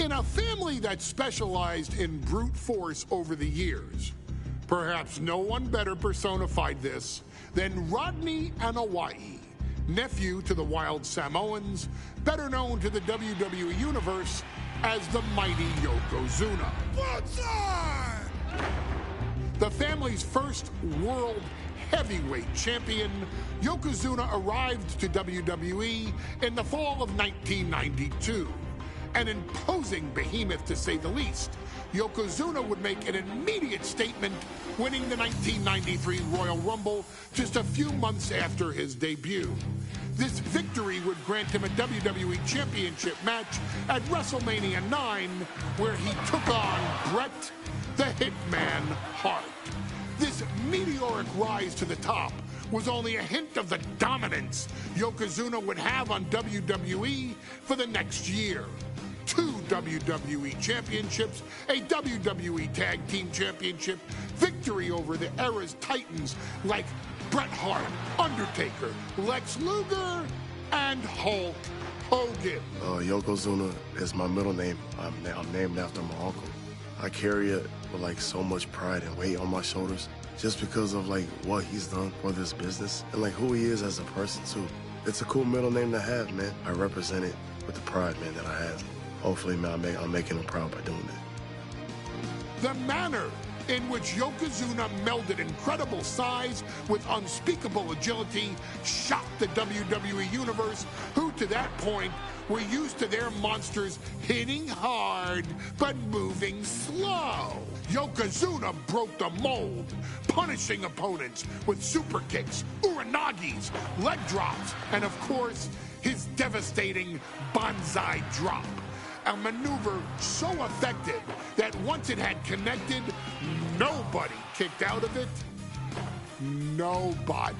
In a family that specialized in brute force over the years, perhaps no one better personified this than Rodney Anawai, nephew to the Wild Samoans, better known to the WWE Universe as the mighty Yokozuna. The family's first world heavyweight champion, Yokozuna arrived to WWE in the fall of 1992. An imposing behemoth, to say the least, Yokozuna would make an immediate statement, winning the 1993 Royal Rumble just a few months after his debut. This victory would grant him a WWE Championship match at WrestleMania 9, where he took on Bret the Hitman Hart. This meteoric rise to the top was only a hint of the dominance Yokozuna would have on WWE for the next year. 2 WWE championships, a WWE Tag Team Championship, victory over the era's titans like Bret Hart, Undertaker, Lex Luger, and Hulk Hogan. Yokozuna is my middle name. I'm named after my uncle. I carry it with like so much pride and weight on my shoulders just because of like what he's done for this business and like who he is as a person too. It's a cool middle name to have, man. I represent it with the pride, man, that I have. Hopefully, man, I'm making him proud by doing it. The manner in which Yokozuna melded incredible size with unspeakable agility shocked the WWE Universe, who to that point were used to their monsters hitting hard but moving slow. Yokozuna broke the mold, punishing opponents with super kicks, uranagis, leg drops, and of course, his devastating banzai drop. A maneuver so effective that once it had connected, nobody kicked out of it. Nobody.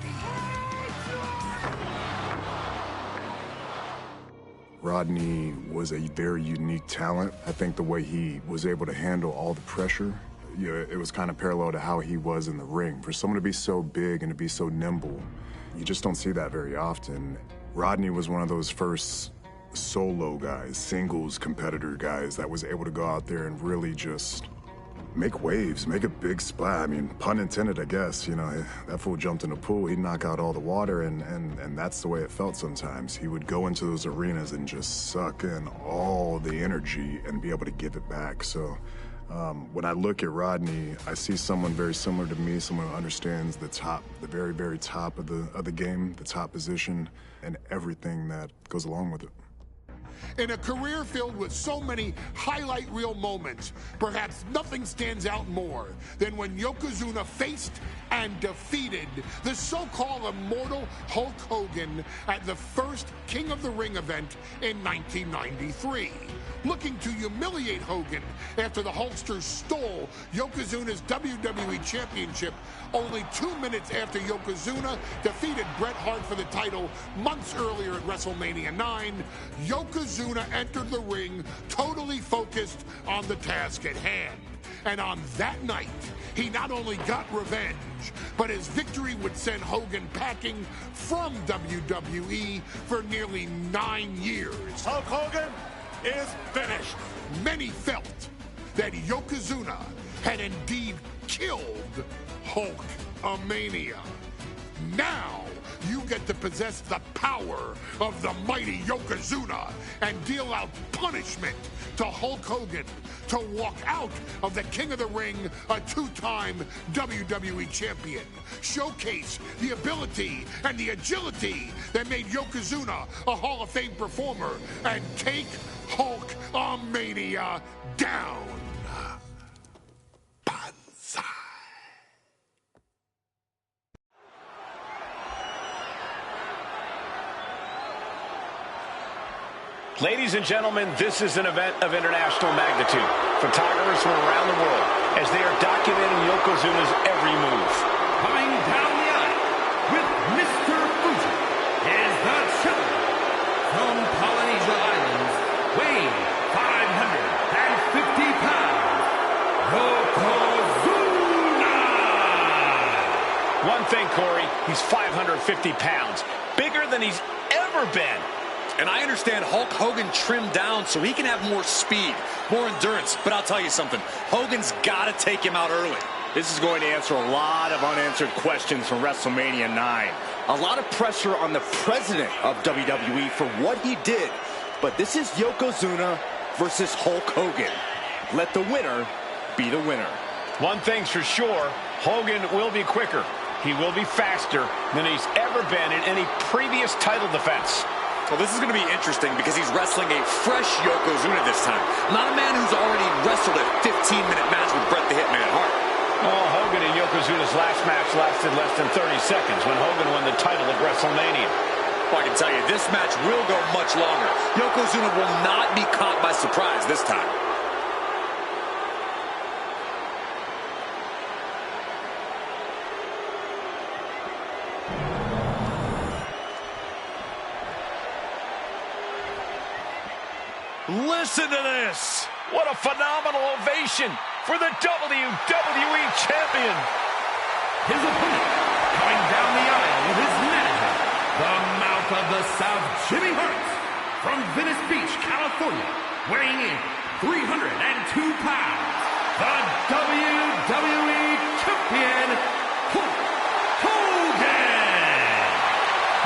Rodney was a very unique talent. I think the way he was able to handle all the pressure, it was kind of parallel to how he was in the ring. For someone to be so big and to be so nimble, you just don't see that very often. Rodney was one of those first solo guys, singles competitor guys that was able to go out there and really just make waves, make a big splash. I mean, pun intended, I guess. You know, that fool jumped in the pool, he'd knock out all the water, and that's the way it felt sometimes. He would go into those arenas and just suck in all the energy and be able to give it back. So when I look at Rodney, I see someone very similar to me, someone who understands the top, the very, very top of the game, the top position, and everything that goes along with it. In a career filled with so many highlight reel moments, perhaps nothing stands out more than when Yokozuna faced and defeated the so-called immortal Hulk Hogan at the first King of the Ring event in 1993. Looking to humiliate Hogan after the Hulkster stole Yokozuna's WWE Championship only 2 minutes after Yokozuna defeated Bret Hart for the title months earlier at WrestleMania 9, Yokozuna entered the ring totally focused on the task at hand. And on that night, he not only got revenge, but his victory would send Hogan packing from WWE for nearly 9 years. Hulk Hogan is finished. Many felt that Yokozuna had indeed killed Hulkamania. Now, you get to possess the power of the mighty Yokozuna and deal out punishment to Hulk Hogan to walk out of the King of the Ring, a 2-time WWE champion. Showcase the ability and the agility that made Yokozuna a Hall of Fame performer and take Hulkamania down. Banzai. Ladies and gentlemen, this is an event of international magnitude. Photographers from around the world as they are documenting Yokozuna's every move. Coming down the aisle with Mr. Fuji is the champion from Polynesia Islands, weighing 550 pounds, Yokozuna! One thing, Corey, he's 550 pounds, bigger than he's ever been. And I understand Hulk Hogan trimmed down so he can have more speed, more endurance. But I'll tell you something, Hogan's got to take him out early. This is going to answer a lot of unanswered questions from WrestleMania 9. A lot of pressure on the president of WWE for what he did. But this is Yokozuna versus Hulk Hogan. Let the winner be the winner. One thing's for sure, Hogan will be quicker. He will be faster than he's ever been in any previous title defense. Well, this is going to be interesting because he's wrestling a fresh Yokozuna this time. Not a man who's already wrestled a 15-minute match with Bret the Hitman Hart. Oh, Hogan and Yokozuna's last match lasted less than 30 seconds when Hogan won the title at WrestleMania. Well, I can tell you, this match will go much longer. Yokozuna will not be caught by surprise this time. Listen to this. What a phenomenal ovation for the WWE Champion. His opponent, coming down the aisle with his manager, the Mouth of the South, Jimmy Hart, from Venice Beach, California, weighing in 302 pounds, the WWE Champion, Hulk Hogan.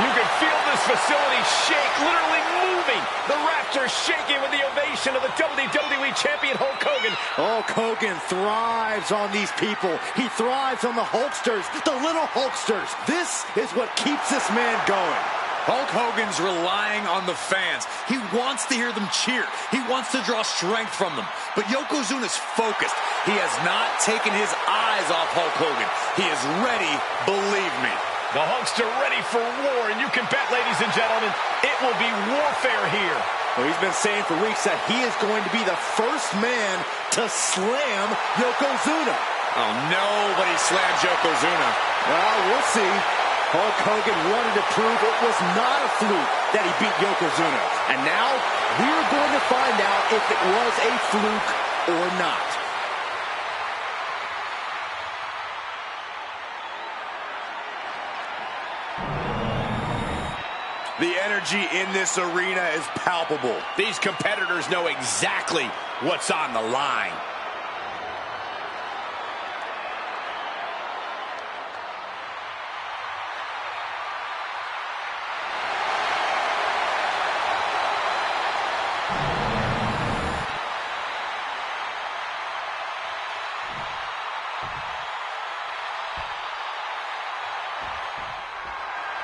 You can feel this facility shake, literally moving. The rafters shaking with the ovation of the WWE Champion Hulk Hogan. Hulk Hogan thrives on these people. He thrives on the Hulksters, the little Hulksters. This is what keeps this man going. Hulk Hogan's relying on the fans. He wants to hear them cheer. He wants to draw strength from them. But Yokozuna's focused. He has not taken his eyes off Hulk Hogan. He is ready, believe me. The Hulkster ready for war, and you can bet, ladies and gentlemen, it will be warfare here. Well, he's been saying for weeks that he is going to be the first man to slam Yokozuna. Oh, nobody slams Yokozuna. Well, we'll see. Hulk Hogan wanted to prove it was not a fluke that he beat Yokozuna. And now, we're going to find out if it was a fluke or not. The energy in this arena is palpable. These competitors know exactly what's on the line.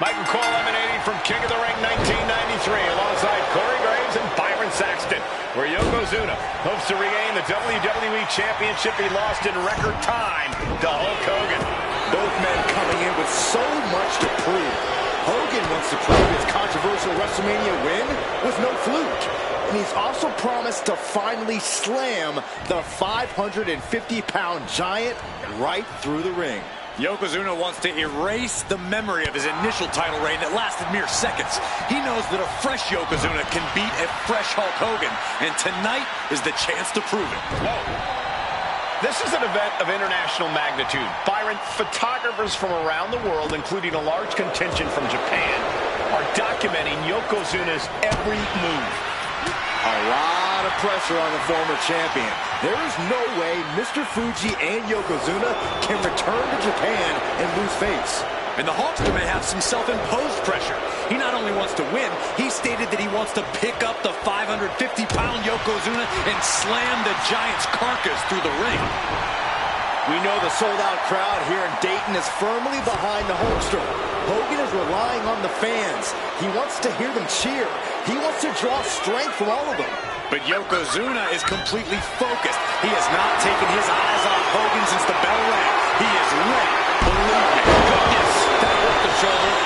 Michael Cole emanating from King of the Ring 1993 alongside Corey Graves and Byron Saxton, where Yokozuna hopes to regain the WWE Championship he lost in record time to Hulk Hogan. Both men coming in with so much to prove. Hogan wants to prove his controversial WrestleMania win was no fluke. And he's also promised to finally slam the 550-pound giant right through the ring. Yokozuna wants to erase the memory of his initial title reign that lasted mere seconds. He knows that a fresh Yokozuna can beat a fresh Hulk Hogan, and tonight is the chance to prove it. Whoa. This is an event of international magnitude. Byron, photographers from around the world, including a large contingent from Japan, are documenting Yokozuna's every move. A lot of pressure on the former champion. There is no way Mr. Fuji and Yokozuna can return to Japan and lose face. And the Hulkster may have some self-imposed pressure. He not only wants to win, he stated that he wants to pick up the 550-pound Yokozuna and slam the giant's carcass through the ring. We know the sold-out crowd here in Dayton is firmly behind the Hulkster. Hogan is relying on the fans. He wants to hear them cheer. He wants to draw strength from all of them. But Yokozuna is completely focused. He has not taken his eyes off Hogan since the bell rang. He is ready. Believe me. Goodness, that hurt the shoulder.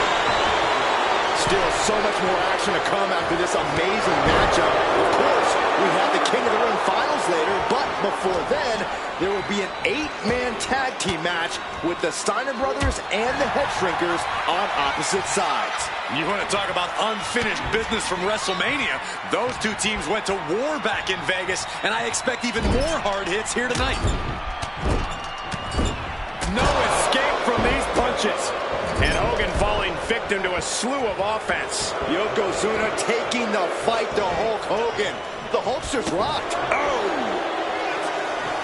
Still so much more action to come after this amazing matchup. Of course, we have the King of the Ring finals later, but before then, there will be an 8-man tag team match with the Steiner brothers and the Head Shrinkers on opposite sides. You want to talk about unfinished business from WrestleMania? Those two teams went to war back in Vegas, and I expect even more hard hits here tonight. No escape from these punches. And Hogan falling victim to a slew of offense. Yokozuna taking the fight to Hulk Hogan. The Hulkster's rocked. Oh!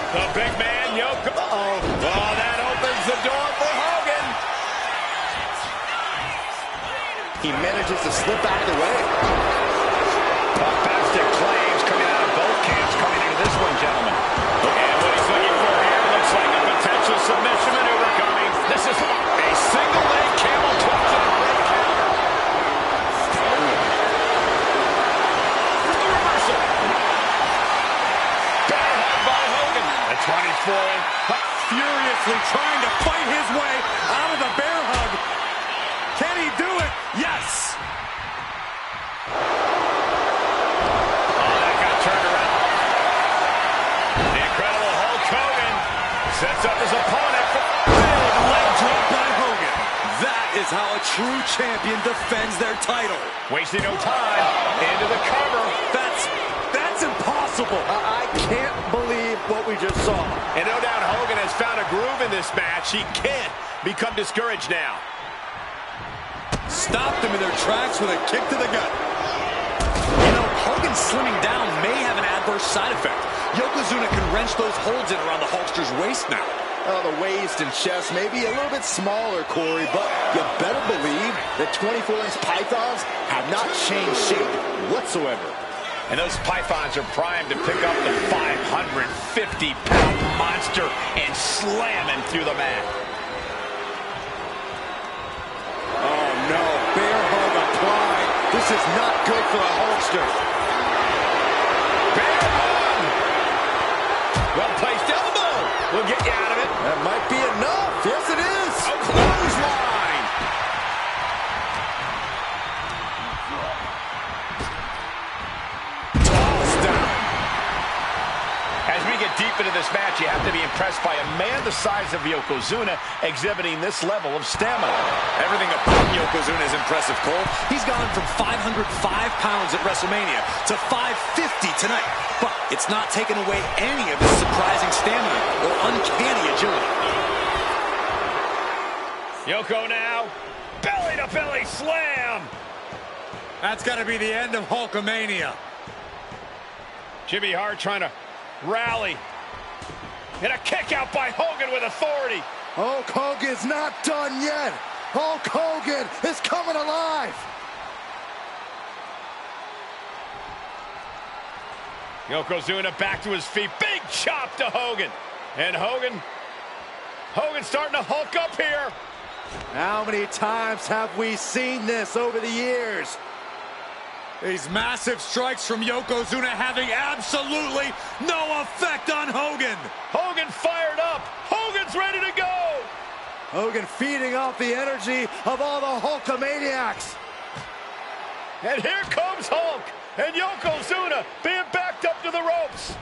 The big man, Yoko. Oh, that opens the door for Hogan. He manages to slip out of the way. Bombastic claims coming out of both camps coming into this one, gentlemen. And what he's looking for here looks like a potential submission maneuver coming. This is a single leg camel clutch and a great counter. The reversal. Bear hug by Hogan. The 24 Furiously trying to fight his way out of the bear hug. Can he do it? Yes! Sets up his opponent. Big leg drop by Hogan. That is how a true champion defends their title. Wasting no time. Into the cover. That's impossible. I can't believe what we just saw. And no doubt Hogan has found a groove in this match. He can't become discouraged now. Stopped them in their tracks with a kick to the gut. You know, Hogan slimming down may have an adverse side effect. Yokozuna can wrench those holds in around the Hulkster's waist now. Oh, the waist and chest may be a little bit smaller, Corey, but you better believe the 24-inch pythons have not changed shape whatsoever. And those pythons are primed to pick up the 550-pound monster and slam him through the mat. Oh, no. Bear hug applied. This is not good for the Hulkster. Bear hug! Well-placed elbow will get you out of it. That might be enough. Yes, it is. A clothesline. Tossed down. As we get deep into this match, you have to be impressed by a man the size of Yokozuna exhibiting this level of stamina. Everything about Yokozuna is impressive, Cole. He's gone from 505 pounds at WrestleMania to 550 tonight. But it's not taken away any of his surprising stamina or uncanny agility. Yoko now. Belly-to-belly slam. That's got to be the end of Hulkamania. Jimmy Hart trying to rally. And a kick out by Hogan with authority. Hulk Hogan's not done yet. Hulk Hogan is coming alive. Yokozuna back to his feet. Big chop to Hogan. And Hogan starting to hulk up here. How many times have we seen this over the years? These massive strikes from Yokozuna having absolutely no effect on Hogan. Hogan fired up. Hogan's ready to go. Hogan feeding off the energy of all the Hulkamaniacs. And here comes Hulk. And Yokozuna being backed up to the ropes.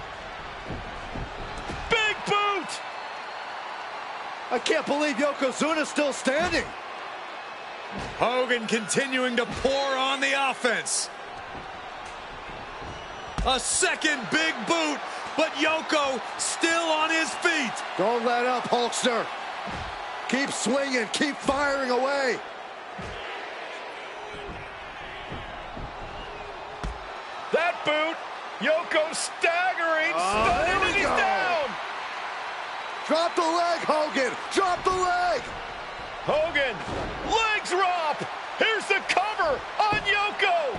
Big boot. I can't believe Yokozuna's still standing. Hogan continuing to pour on the offense. A second big boot, but Yoko still on his feet. Don't let up, Hulkster. Keep swinging, keep firing away. That boot, Yoko staggering, stunning, and he's down. Drop the leg, Hogan. Drop the leg. Hogan, leg drop. Here's the cover on Yoko,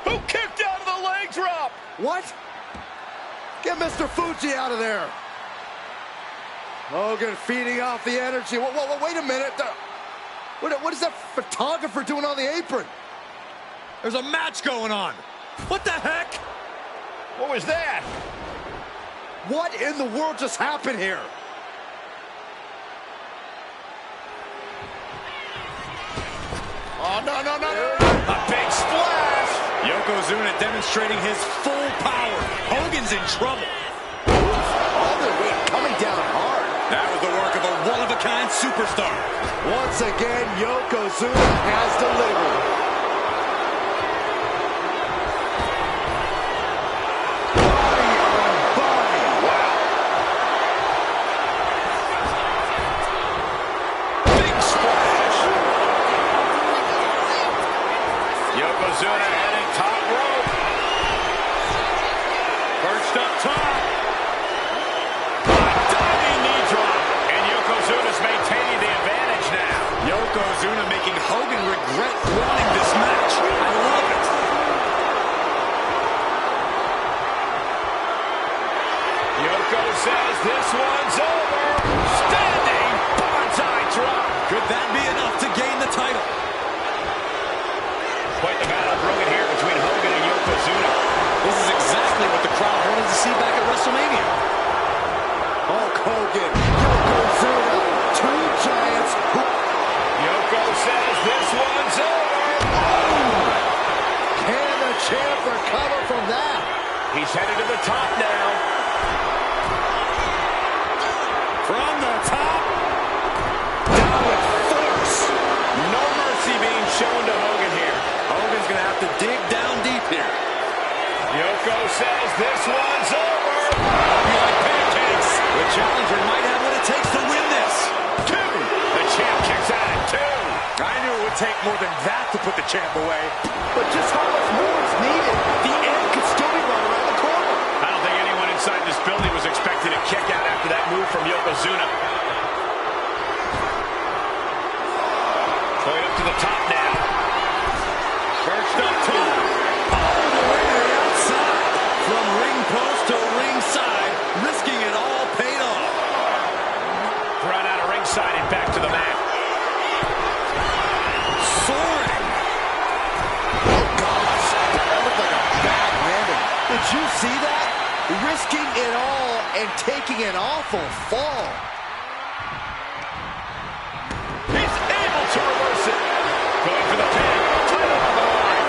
who kicked out of the leg drop. What? Get Mr. Fuji out of there. Hogan feeding off the energy. Whoa, wait a minute. What is that photographer doing on the apron? There's a match going on. What the heck? What was that? What in the world just happened here? Oh, no. A big splash. Yokozuna demonstrating his full power. Hogan's in trouble. All their weight coming down hard. That was the work of a one-of-a-kind superstar. Once again, Yokozuna has delivered. Yokozuna making Hogan regret wanting this match. I love it. Yoko says this one's over. Standing bonsai drop. Could that be enough to gain the title? Quite the battle brewing here between Hogan and Yokozuna. This is exactly what the crowd wanted to see back at WrestleMania. Hulk Hogan, Yokozuna, two giants. Yoko says this one's over. Oh! Can the champ recover from that? He's headed to the top now. From the top, down with force. No mercy being shown to Hogan here. Hogan's going to have to dig down deep here. Yoko says this one's over. Hope you like pancakes. The challenger might have what it takes to win this. Two. The champ kicks out at two. I knew it would take more than that to put the champ away. But just how much more is needed? The end could still be right around the corner. I don't think anyone inside this building was expecting a kick out after that move from Yokozuna. Going up to the top now. Perched up two. All the way to the outside. From ring post to ringside, risking it all paid off. Thrown out of ringside and back to the mat. Soaring. Oh, gosh. That looked like a bad landing. Did you see that? Risking it all and taking an awful fall. He's able to reverse it. Going for the pin. Title on the line.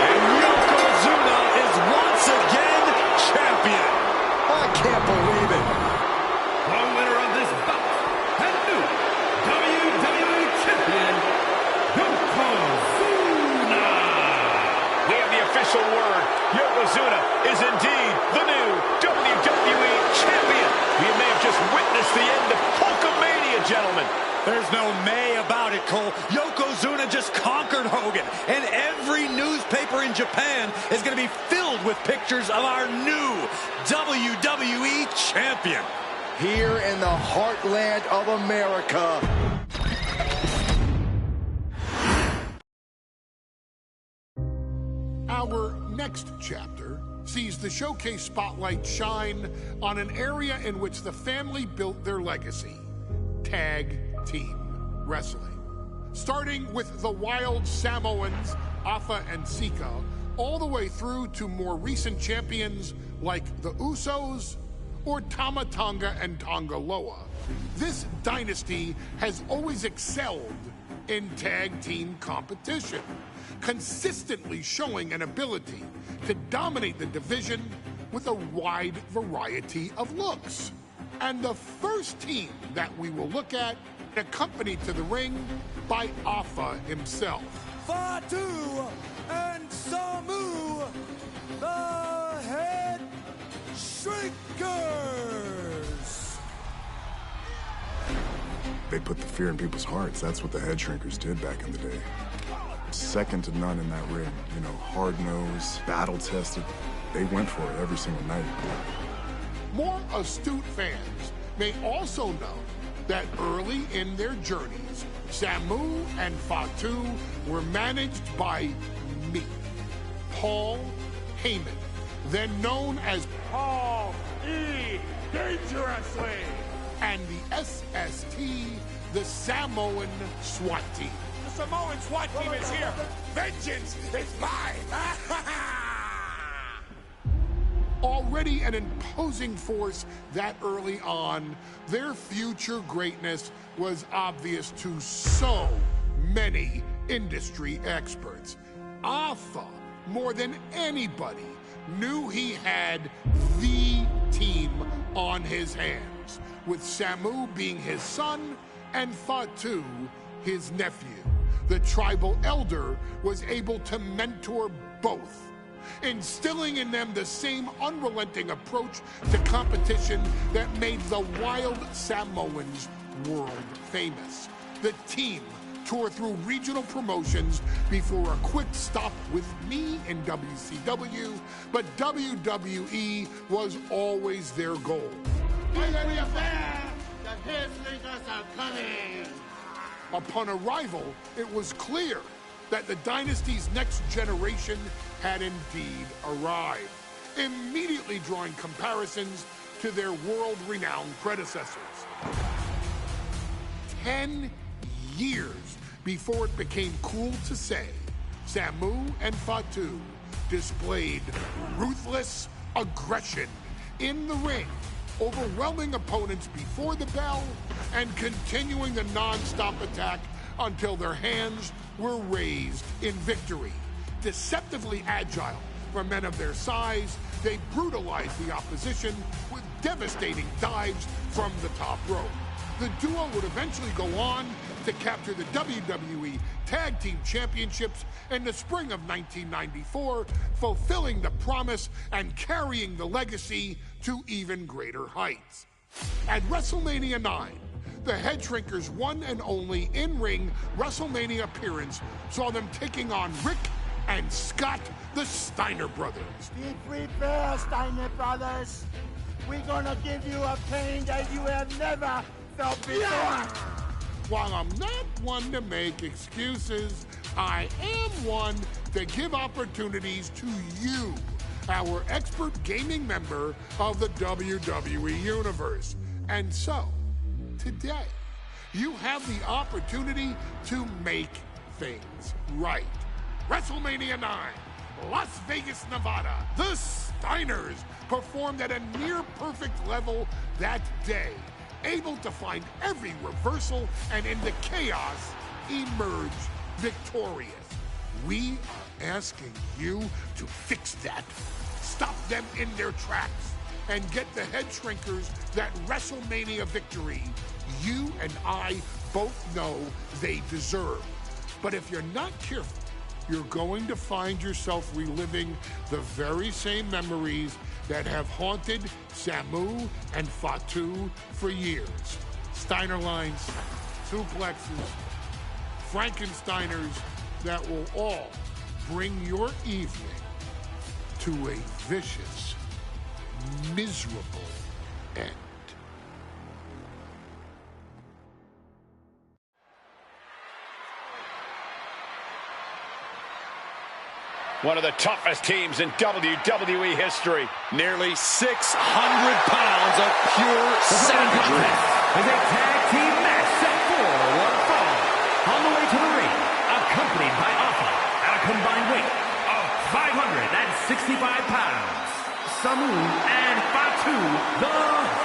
And Yokozuna is once again champion. I can't believe it. The winner of this bout, and new WWE Champion, Yokozuna. We have the official word. Yokozuna is indeed the new WWE Champion. We may have just witnessed the end of Hulkamania, gentlemen. There's no may about it, Cole. Yokozuna just conquered Hogan, and every newspaper in Japan is going to be filled with pictures of our new WWE Champion. Here in the heartland of America. Our next chapter sees the showcase spotlight shine on an area in which the family built their legacy: tag team wrestling. Starting with the wild Samoans, Afa and Sika, all the way through to more recent champions like the Usos or Tama Tonga and Tonga Loa. This dynasty has always excelled in tag team competition, consistently showing an ability to dominate the division with a wide variety of looks. And the first team that we will look at, accompanied to the ring by Afa himself. Fatu and Samu, the Head Shrinkers. They put the fear in people's hearts. That's what the Head Shrinkers did back in the day. Second to none in that ring. You know, hard-nosed, battle-tested. They went for it every single night. More astute fans may also know that early in their journeys, Samu and Fatu were managed by me, Paul Heyman, then known as Paul E. Dangerously. and the SST, the Samoan SWAT team. The Samoan SWAT team is here. Vengeance is mine. Already an imposing force that early on, their future greatness was obvious to so many industry experts. Afa, more than anybody, knew he had the team on his hands, with Samu being his son and Fatu his nephew. The tribal elder was able to mentor both, instilling in them the same unrelenting approach to competition that made the wild Samoans world famous. The team toured through regional promotions before a quick stop with me in WCW, but WWE was always their goal. The hair slickers are coming! Upon arrival, it was clear that the dynasty's next generation had indeed arrived, immediately drawing comparisons to their world-renowned predecessors. 10 years before it became cool to say, Samu and Fatu displayed ruthless aggression in the ring, overwhelming opponents before the bell and continuing the non-stop attack until their hands were raised in victory. Deceptively agile for men of their size, they brutalized the opposition with devastating dives from the top rope. The duo would eventually go on to capture the WWE Tag Team Championships in the spring of 1994, fulfilling the promise and carrying the legacy to even greater heights. At WrestleMania 9, the Head Shrinkers' one and only in-ring WrestleMania appearance saw them taking on Rick and Scott, the Steiner brothers. Be prepared, Steiner brothers. We're gonna give you a pain that you have never felt before. While I'm not one to make excuses, I am one to give opportunities to you, our expert gaming member of the WWE Universe. And so, today, you have the opportunity to make things right. WrestleMania 9, Las Vegas, Nevada. The Steiners performed at a near-perfect level that day, able to find every reversal and in the chaos emerge victorious. We are asking you to fix that, stop them in their tracks, and get the Head Shrinkers that WrestleMania victory you and I both know they deserve. But if you're not careful, you're going to find yourself reliving the very same memories that have haunted Samu and Fatu for years. Steiner lines, suplexes, Frankensteiners that will all bring your evening to a vicious, miserable end. One of the toughest teams in WWE history. Nearly 600 pounds of pure savagery. Is a tag team match set for one fall. On the way to the ring, accompanied by Alpha at a combined weight of 565 pounds. Samu and Fatu, the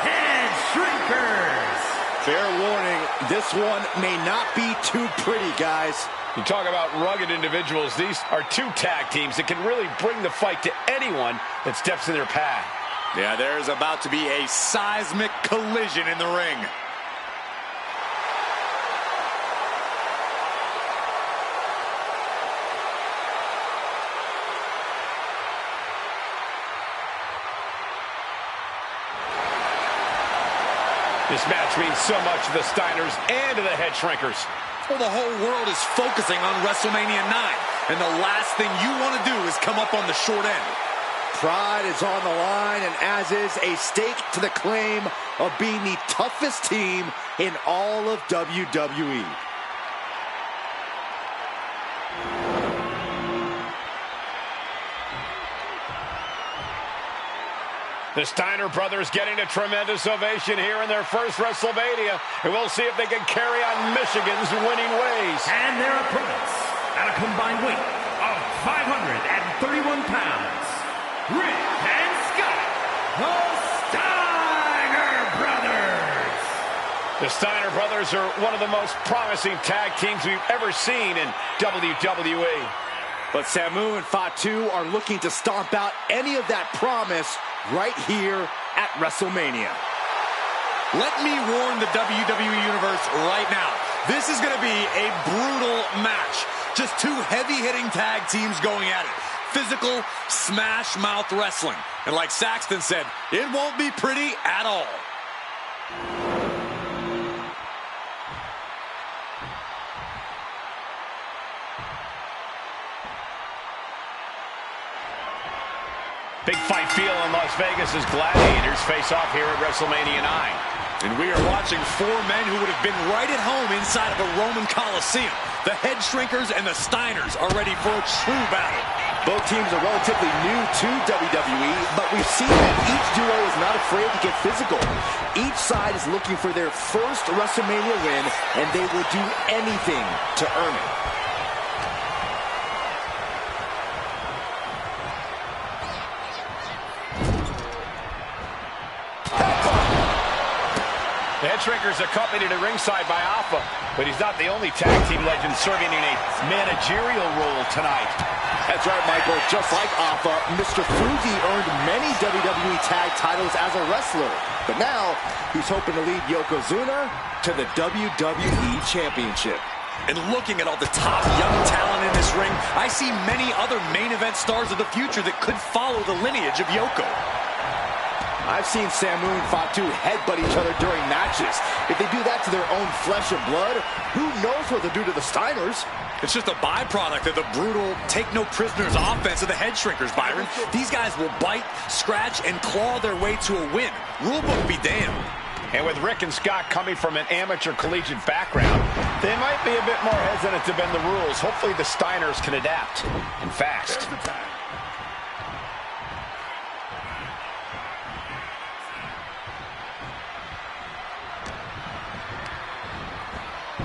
Head Shrinkers. Fair warning, this one may not be too pretty, guys. You talk about rugged individuals. These are two tag teams that can really bring the fight to anyone that steps in their path. Yeah, there's about to be a seismic collision in the ring. This match means so much to the Steiners and to the Head Shrinkers. Well, the whole world is focusing on WrestleMania 9, and the last thing you want to do is come up on the short end. Pride is on the line, and as is a stake to the claim of being the toughest team in all of WWE. The Steiner brothers getting a tremendous ovation here in their first WrestleMania, and we'll see if they can carry on Michigan's winning ways. And their opponents, at a combined weight of 531 pounds, Rick and Scott, the Steiner brothers. The Steiner brothers are one of the most promising tag teams we've ever seen in WWE. But Samu and Fatu are looking to stomp out any of that promise right here at WrestleMania. Let me warn the WWE Universe right now. This is going to be a brutal match. Just two heavy-hitting tag teams going at it. Physical, smash-mouth wrestling. And like Saxton said, it won't be pretty at all. Big fight feel in Las Vegas as gladiators face off here at WrestleMania 9. And we are watching four men who would have been right at home inside of a Roman Coliseum. The Head Shrinkers and the Steiners are ready for a true battle. Both teams are relatively new to WWE, but we've seen that each duo is not afraid to get physical. Each side is looking for their first WrestleMania win, and they will do anything to earn it. The Head Shrinkers accompanied at ringside by Alpha, but he's not the only tag team legend serving in a managerial role tonight. That's right, Michael. Just like Alpha, Mr. Fuji earned many WWE tag titles as a wrestler. But now, he's hoping to lead Yokozuna to the WWE Championship. And looking at all the top young talent in this ring, I see many other main event stars of the future that could follow the lineage of Yoko. I've seen Samu and Fatu headbutt each other during matches. If they do that to their own flesh and blood, who knows what they'll do to the Steiners? It's just a byproduct of the brutal take-no-prisoners offense of the Head Shrinkers, Byron. These guys will bite, scratch, and claw their way to a win. Rulebook be damned. And with Rick and Scott coming from an amateur collegiate background, they might be a bit more hesitant to bend the rules. Hopefully the Steiners can adapt, and fast.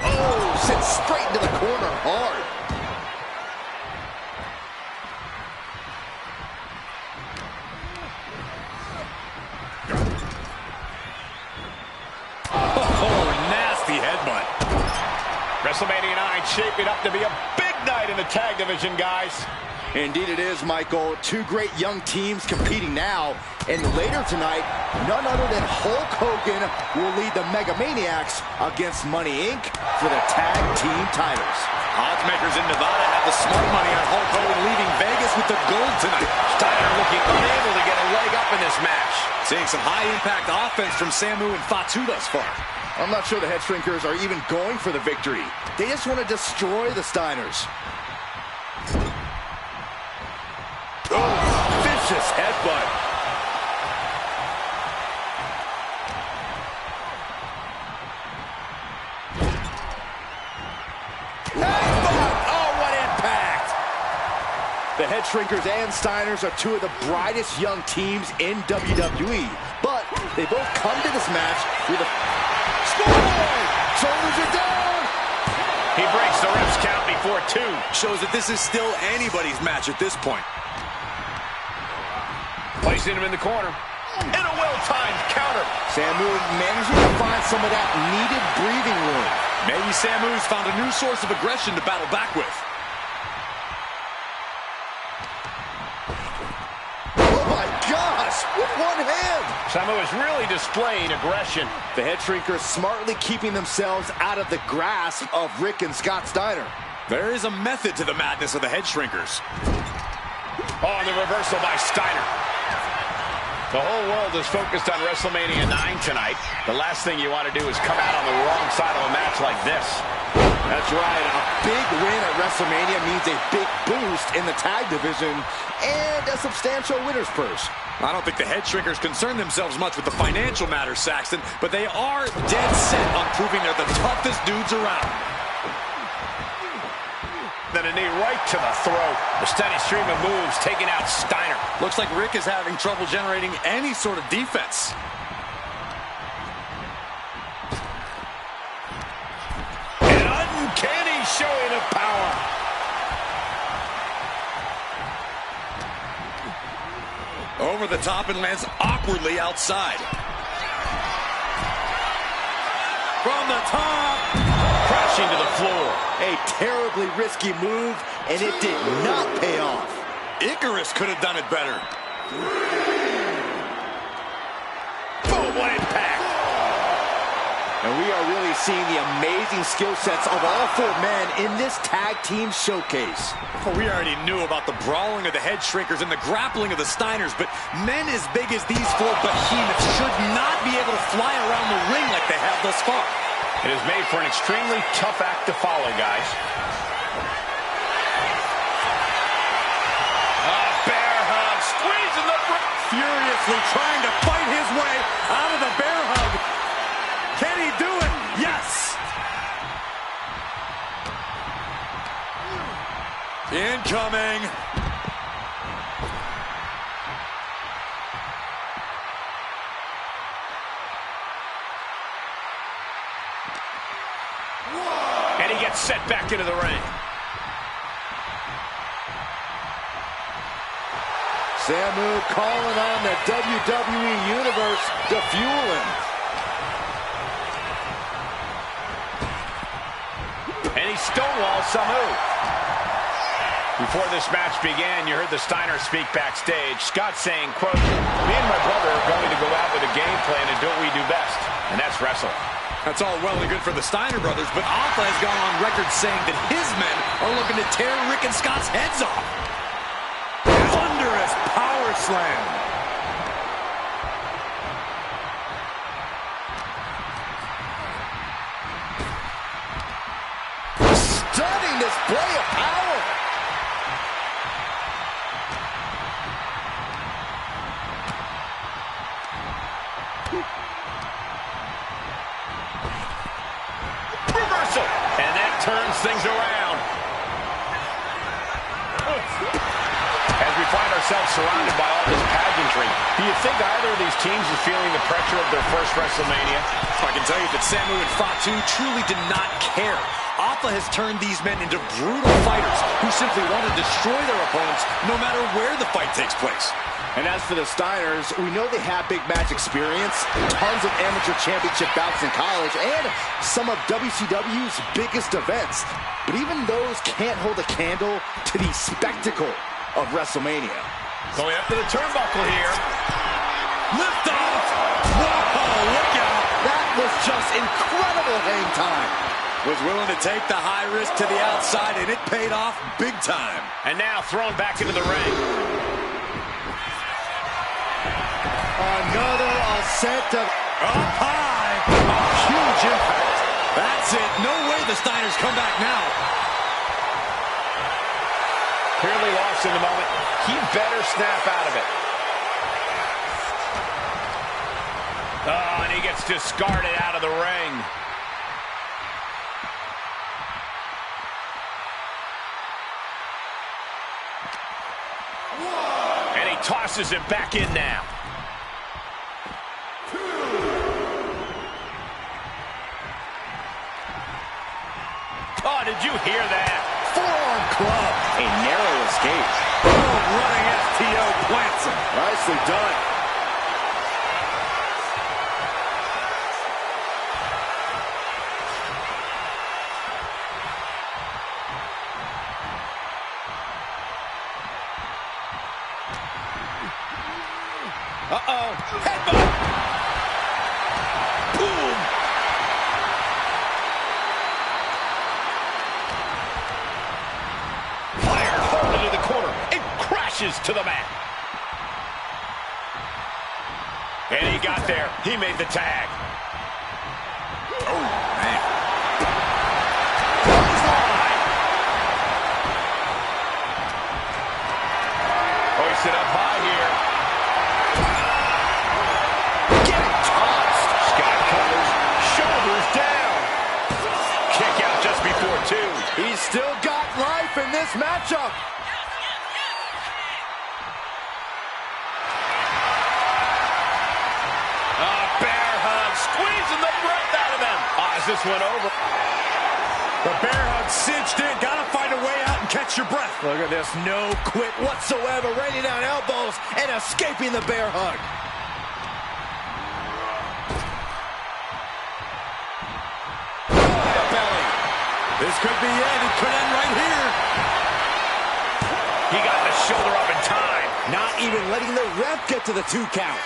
Oh, sent straight into the corner hard. Oh, nasty headbutt. WrestleMania 9 shaping up to be a big night in the tag division, guys. Indeed it is, Michael. Two great young teams competing now. And later tonight, none other than Hulk Hogan will lead the Mega Maniacs against Money Inc. for the tag team titles. Oddsmakers in Nevada have the smart money on Hulk Hogan leaving Vegas with the gold tonight. Steiner looking unable to get a leg up in this match. Seeing some high-impact offense from Samu and Fatu thus far. I'm not sure the Head Shrinkers are even going for the victory. They just want to destroy the Steiners. Oh, vicious headbutt. Oh, what impact! The Head Shrinkers and Steiners are two of the brightest young teams in WWE. But they both come to this match with a... Score! Shoulders are down! He breaks the ref's count before two. Shows that this is still anybody's match at this point. Placing him in the corner. And a well-timed counter. Samu managing to find some of that needed breathing room. Maybe Samu's found a new source of aggression to battle back with. Oh my gosh, with one hand. Samu is really displaying aggression. The Head Shrinkers smartly keeping themselves out of the grasp of Rick and Scott Steiner. There is a method to the madness of the Head Shrinkers. Oh, and the reversal by Steiner. The whole world is focused on WrestleMania 9 tonight. The last thing you want to do is come out on the wrong side of a match like this. That's right. A big win at WrestleMania means a big boost in the tag division and a substantial winner's purse. I don't think the Head Shrinkers concern themselves much with the financial matters, Saxton, but they are dead set on proving they're the toughest dudes around. Then a knee right to the throat. The steady stream of moves taking out Steiner. Looks like Rick is having trouble generating any sort of defense. An uncanny showing of power. Over the top and lands awkwardly outside. From the top. Crashing to the floor. A terribly risky move, and it did not pay off. Icarus could have done it better. Boom, what impact. And we are really seeing the amazing skill sets of all four men in this tag team showcase. Well, we already knew about the brawling of the Head Shrinkers and the grappling of the Steiners, but men as big as these four behemoths should not be able to fly around the ring like they have thus far. It is made for an extremely tough act to follow, guys. A bear hug, squeezing the... Furiously trying to fight his way out of the bear hug. Incoming. And he gets set back into the ring. Samu calling on the WWE Universe to fuel him. And he stonewalls Samu. Before this match began, you heard the Steiners speak backstage. Scott saying, quote, "Me and my brother are going to go out with a game plan and do what we do best, and that's wrestle." That's all well and good for the Steiner brothers, but Alpha has gone on record saying that his men are looking to tear Rick and Scott's heads off. Thunderous power slam. Stunning display of power. Reversal, and that turns things around. As we find ourselves surrounded by all this pageantry, do you think either of these teams is feeling the pressure of their first WrestleMania? I can tell you that Samu and Fatu truly did not care. Alpha has turned these men into brutal fighters who simply want to destroy their opponents no matter where the fight takes place. And as for the Steiners, we know they have big match experience, tons of amateur championship bouts in college, and some of WCW's biggest events. But even those can't hold a candle to the spectacle of WrestleMania. Going up to the turnbuckle here. Lift off! Whoa, look out! That was just incredible hang time. Was willing to take the high risk to the outside, and it paid off big time. And now thrown back into the ring. Another ascent of up high. A huge impact. That's it. No way the Steiners come back now. Clearly lost in the moment. He better snap out of it. Oh, and he gets discarded out of the ring. And he tosses it back in now. Oh, did you hear that? forearm club. A narrow escape. Oh, running FTO plants him. Nicely done. Uh-oh. Headbutt. Boom. Fired hard into the corner. It crashes to the mat. And he got there. He made the tag. Oh, man. Hoisted up high here. Getting tossed. Scott covers. Shoulders down. Kick out just before two. He's still got life in this matchup. Bear hug. Squeezing the breath out of them. Is this one over? The bear hug cinched in. Gotta find a way out and catch your breath. Look at this. No quit whatsoever. Raining down elbows and escaping the bear hug. Belly. This could be it. It could end right here. He got the shoulder up in time. Not even letting the ref get to the 2 count.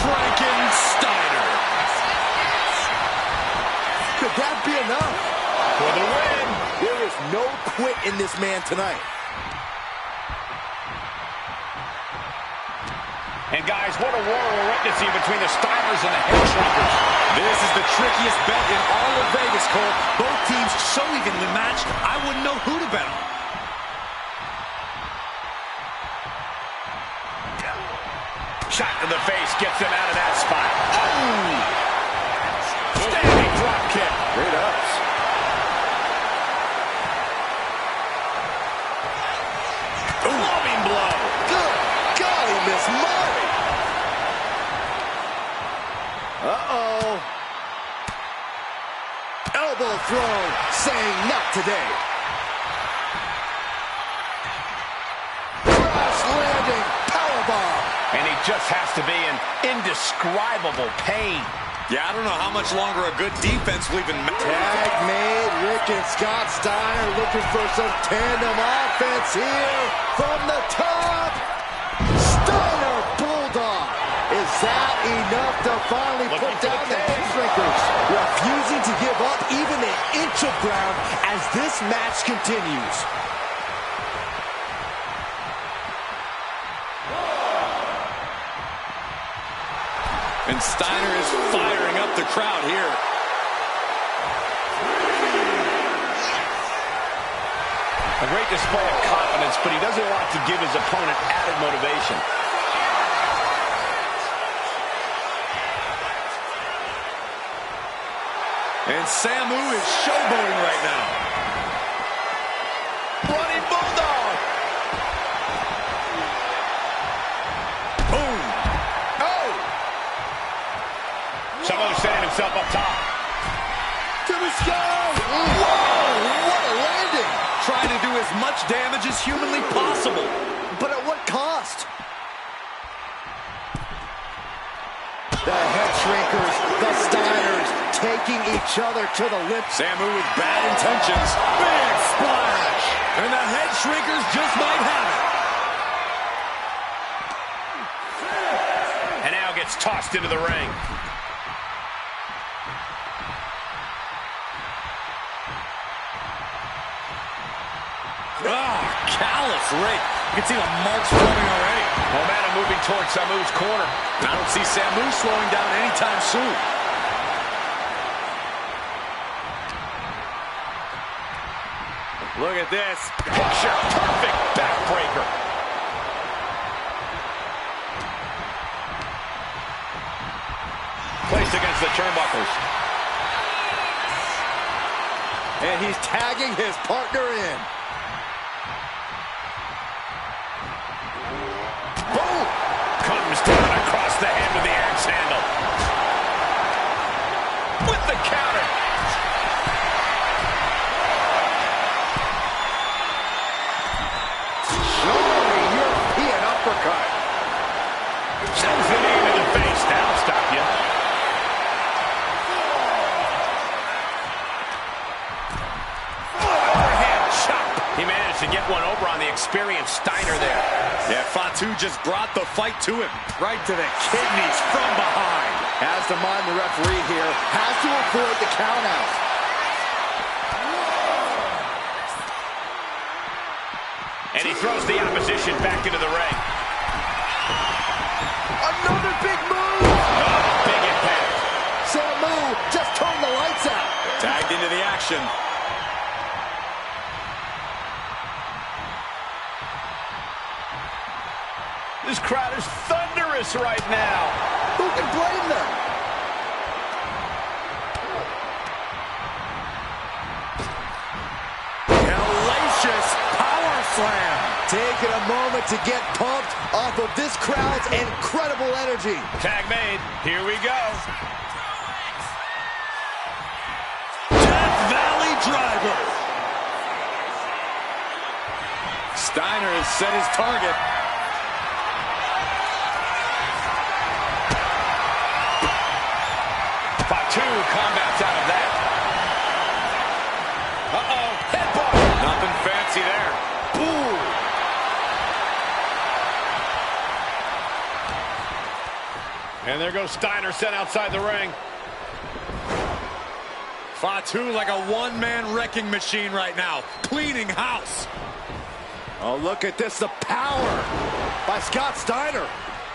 Frankensteiner. Could that be enough? For the win. There is no quit in this man tonight. And guys, what a war we're witnessing between the Steiners and the Headshrinkers. This is the trickiest bet in all of Vegas, Cole. Both teams so evenly matched, I wouldn't know who to bet on. Shot to the face gets him out of that spot. Oh! Standing drop kick. Great ups. Loving blow. Good golly, Miss Molly. Uh-oh. Elbow throw, saying not today. Crash landing, powerbomb. And he just has to be in indescribable pain. Yeah, I don't know how much longer a good defense will even matter. Tag made. Rick and Scott Steiner looking for some tandem offense here from the top. Steiner Bulldog. Is that enough to finally put down the head shrinkers? Refusing to give up even an inch of ground as this match continues. And Steiner is firing up the crowd here. A great display of confidence, but he doesn't want to give his opponent added motivation. And Samu is showboating right now. Running Bulldog. Boom. Oh! Samu setting himself up top. To the sky. Whoa, what a landing. Trying to do as much damage as humanly possible. But at what cost? The head shrinkers, the Steiners, taking each other to the lip. Samu with bad intentions. Big splash. And the head shrinkers just might have it. And now gets tossed into the ring. Oh, callous rake. You can see the marks forming already. Momentum moving towards Samu's corner. And I don't see Samu slowing down anytime soon. Look at this. Picture perfect backbreaker. Placed against the turnbuckles. And he's tagging his partner in. Boom! Comes down across the head with the axe handle. With the counter. Showing European uppercut. Sends the knee to the face. That'll stop you. Overhand chop. He managed to get one over on the experienced Steiner there. Yeah, Fatu just brought the fight to him. Right to the kidneys from behind. Has to mind the referee here. Has to avoid the count out. And he throws the opposition back into the ring. Another big move. Oh, big impact. Samu just turned the lights out. Tagged into the action. This crowd is thunderous right now. Who can blame them? Hellacious power slam. Taking a moment to get pumped off of this crowd's incredible energy. Tag made. Here we go. Death Valley Driver. Steiner has set his target. Fatu combats out of that. Uh-oh. Headbutt. Nothing fancy there. Boom. And there goes Steiner sent outside the ring. Fatu like a one-man wrecking machine right now. Cleaning house. Oh, look at this. The power by Scott Steiner.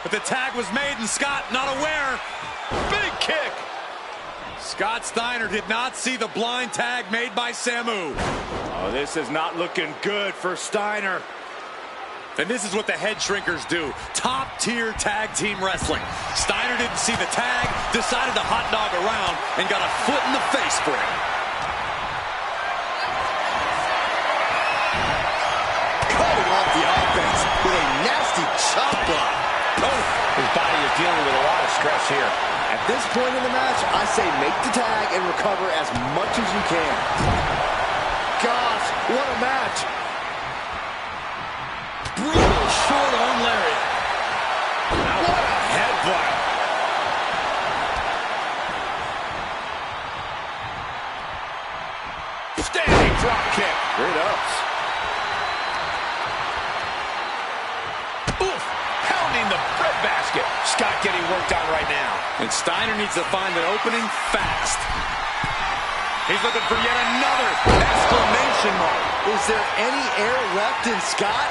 But the tag was made and Scott not aware. Big kick. Scott Steiner did not see the blind tag made by Samu. Oh, this is not looking good for Steiner. And this is what the head shrinkers do. Top-tier tag team wrestling. Steiner didn't see the tag, decided to hot dog around, and got a foot in the face for it. Cutting off the offense with a nasty chop block. Oh, his body is dealing with a lot of stress here. At this point in the match, I say make the tag and recover as much as you can. Gosh, what a match. Brutal short arm lariat. What a headbutt. Standing drop kick. Great ups. Oof. Pounding the breadbasket. Scott getting worked on right now. And Steiner needs to find an opening fast. He's looking for yet another exclamation mark. Is there any air left in Scott?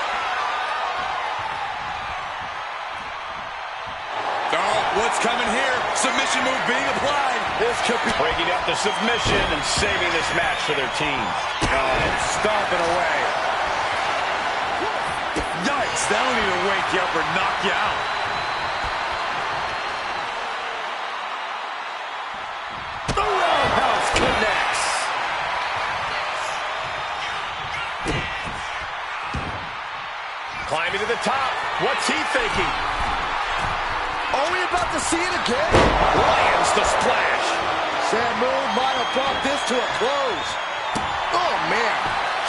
Oh, what's coming here? Submission move being applied. This could be Breaking up the submission and saving this match for their team. and stomping away. Yikes, that'll either wake you up or knock you out. the roundhouse connects. Climbing to the top. What's he thinking? Are we about to see it again? Lands the splash. Samu might have brought this to a close. Oh, man.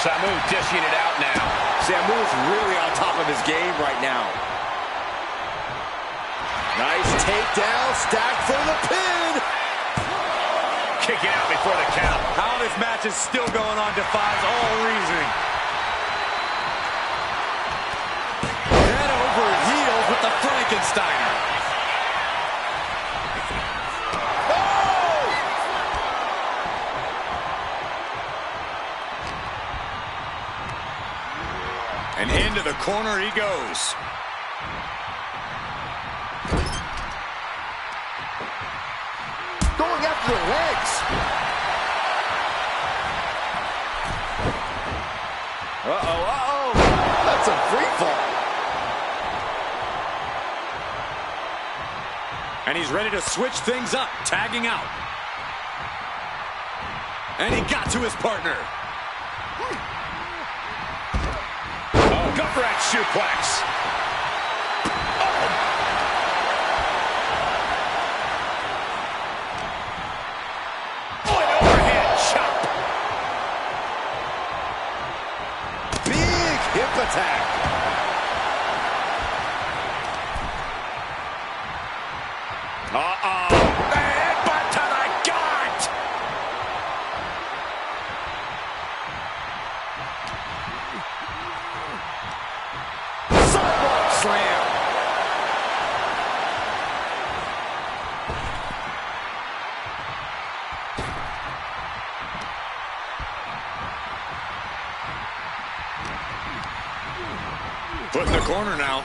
Samu dishing it out now. Samu's really on top of his game right now. Nice takedown, stacked for the pin. Kicking out before the count. How this match is still going on defies all reasoning. Head over heels with the Frankensteiner. And into the corner he goes. Going after the legs. Uh-oh. That's a free fall. And he's ready to switch things up, tagging out. And he got to his partner. Oh, gut wrench suplex. Oh, an overhead chop. Big hip attack. Uh-oh. Headbutt to the gut. Sidewalk slam. Foot in the corner now.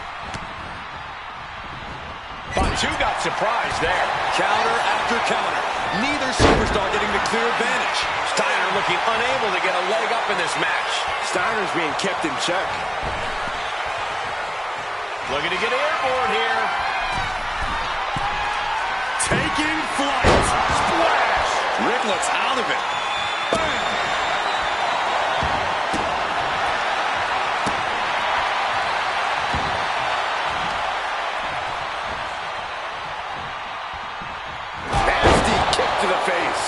Fatu got surprised there. Counter after counter. Neither superstar getting the clear advantage. Steiner looking unable to get a leg up in this match. Steiner's being kept in check. Looking to get airborne here. Taking flight. Splash. Rick looks out of it. Bang. Nasty kick to the face.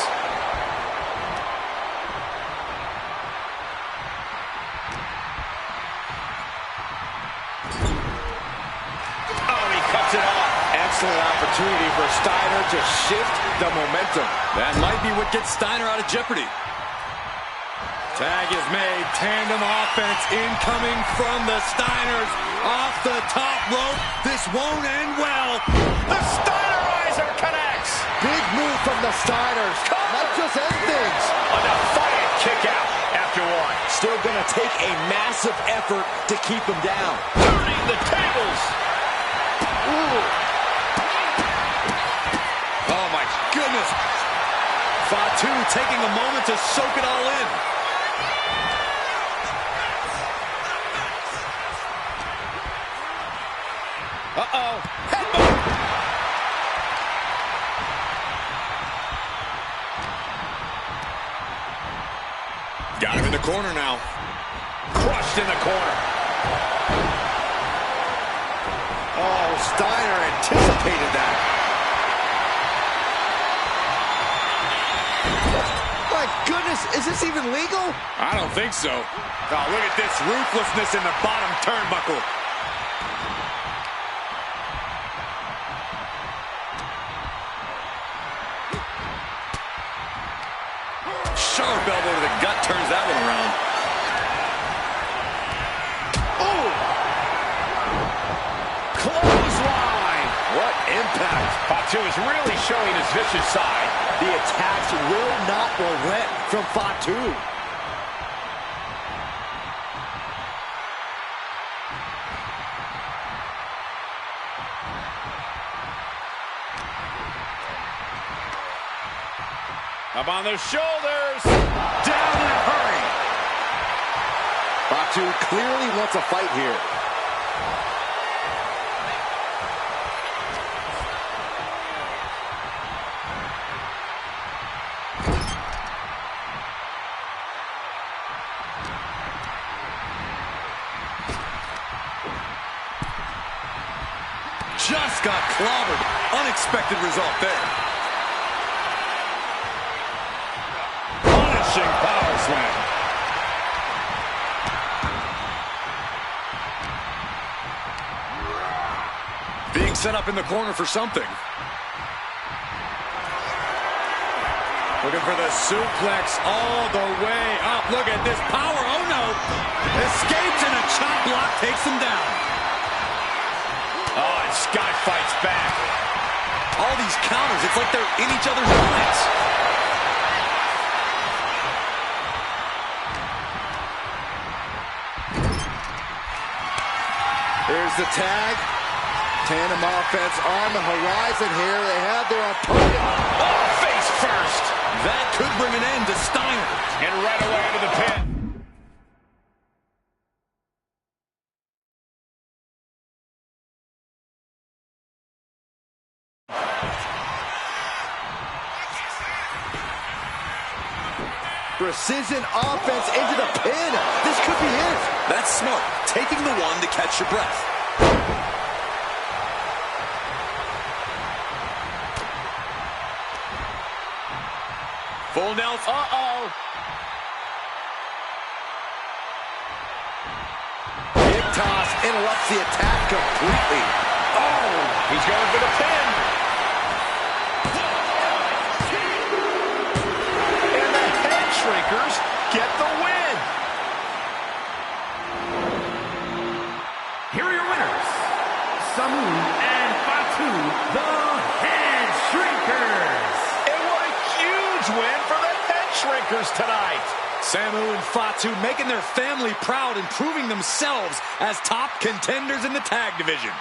Oh, he cuts it off. Excellent opportunity for Steiner to shift the momentum. That might be what gets Steiner out of jeopardy. Tag is made. Tandem offense incoming from the Steiners. Off the top rope. This won't end well. The Steinerizer connects. Big move from the Steiners. Might just end things. A defiant kick out after one. Still gonna take a massive effort to keep him down. Turning the tables. Ooh. Oh, my goodness. Fatu taking a moment to soak it all in. Uh-oh. Headbutt. Got him in the corner now. Crushed in the corner. Oh, Steiner anticipated that. My goodness, is this even legal? I don't think so. Oh, look at this ruthlessness in the bottom turnbuckle. Sharp elbow to the gut turns that one around. Oh! Clothesline! What impact! Fatu is really showing his vicious side. The attacks will not relent from Fatu. Up on their shoulders. Down in a hurry. Fatu clearly wants a fight here. Just got clobbered. Unexpected result there. Punishing power slam. Being set up in the corner for something. Looking for the suplex all the way up. Look at this power. Oh, no. Escapes and a chop block takes him down. Oh, and Scott fights back. All these counters, it's like they're in each other's eyes. Here's the tag. Tandem offense on the horizon here. They have their opponent. Oh, face first. That could bring an end to Steiner. And right away into the pin. Precision offense into the pin. This could be it. That's smart. Taking the one to catch your breath. Full Nelson. Uh-oh. Hip toss interrupts the attack completely. Oh, he's going for the pin. And the head shrinkers get the win. Here are your winners, Samu and Fatu, the Head Shrinkers. And what a huge win for the head shrinkers tonight. Samu and Fatu making their family proud and proving themselves as top contenders in the tag division.